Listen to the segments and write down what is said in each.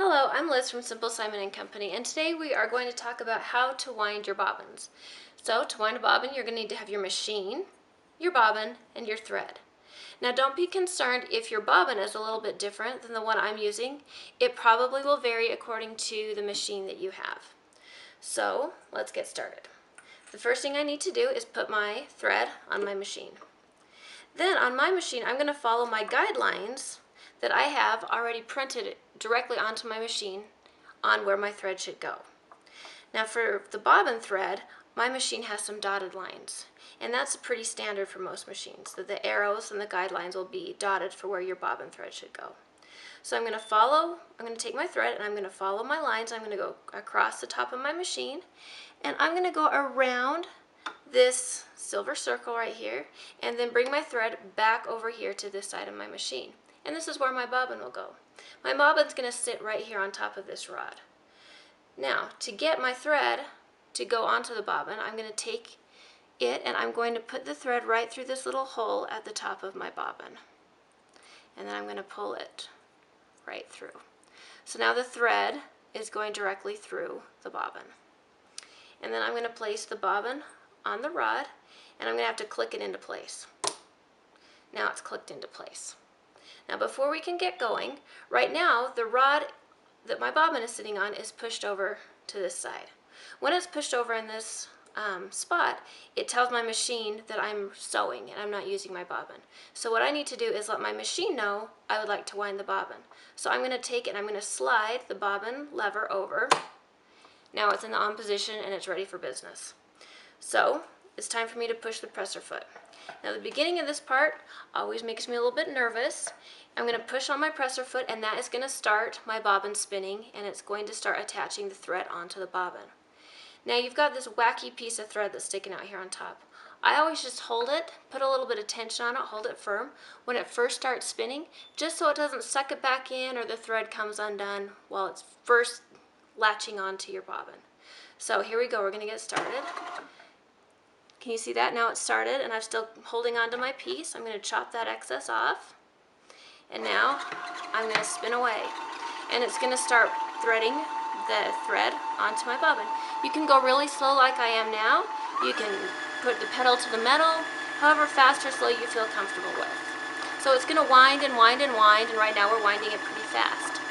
Hello, I'm Liz from Simple Simon & Company, and today we are going to talk about how to wind your bobbins. So, to wind a bobbin, you're going to need to have your machine, your bobbin, and your thread. Now, don't be concerned if your bobbin is a little bit different than the one I'm using. It probably will vary according to the machine that you have. So, let's get started. The first thing I need to do is put my thread on my machine. Then, on my machine, I'm going to follow my guidelines that I have already printed directly onto my machine on where my thread should go. Now for the bobbin thread, my machine has some dotted lines, and that's pretty standard for most machines, that the arrows and the guidelines will be dotted for where your bobbin thread should go. So I'm going to take my thread and I'm going to follow my lines. I'm going to go across the top of my machine, and I'm going to go around this silver circle right here, and then bring my thread back over here to this side of my machine. And this is where my bobbin will go. My bobbin's going to sit right here on top of this rod. Now, to get my thread to go onto the bobbin, I'm going to take it and I'm going to put the thread right through this little hole at the top of my bobbin. And then I'm going to pull it right through. So now the thread is going directly through the bobbin. And then I'm going to place the bobbin on the rod, and I'm going to have to click it into place. Now it's clicked into place. Now before we can get going, right now the rod that my bobbin is sitting on is pushed over to this side. When it's pushed over in this spot, it tells my machine that I'm sewing and I'm not using my bobbin. So what I need to do is let my machine know I would like to wind the bobbin. So I'm going to take it and I'm going to slide the bobbin lever over. Now it's in the on position and it's ready for business. So it's time for me to push the presser foot. Now the beginning of this part always makes me a little bit nervous. I'm going to push on my presser foot, and that is going to start my bobbin spinning, and it's going to start attaching the thread onto the bobbin. Now you've got this wacky piece of thread that's sticking out here on top. I always just hold it, put a little bit of tension on it, hold it firm when it first starts spinning, just so it doesn't suck it back in or the thread comes undone while it's first latching onto your bobbin. So here we go, we're going to get started. Can you see that? Now it's started and I'm still holding on to my piece. I'm going to chop that excess off. And now I'm going to spin away. And it's going to start threading the thread onto my bobbin. You can go really slow like I am now. You can put the pedal to the metal, however fast or slow you feel comfortable with. So it's going to wind and wind and wind, and right now we're winding it pretty fast.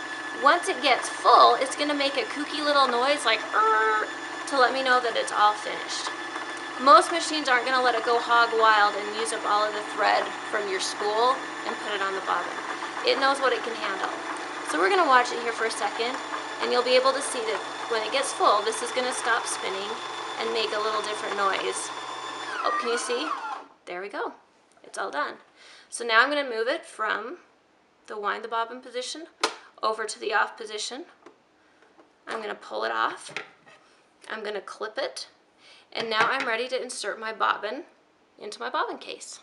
Once it gets full, it's going to make a kooky little noise like to let me know that it's all finished. Most machines aren't going to let it go hog wild and use up all of the thread from your spool and put it on the bobbin. It knows what it can handle. So we're going to watch it here for a second, and you'll be able to see that when it gets full, this is going to stop spinning and make a little different noise. Oh, can you see? There we go. It's all done. So now I'm going to move it from the wind the bobbin position over to the off position. I'm going to pull it off. I'm going to clip it. And now I'm ready to insert my bobbin into my bobbin case.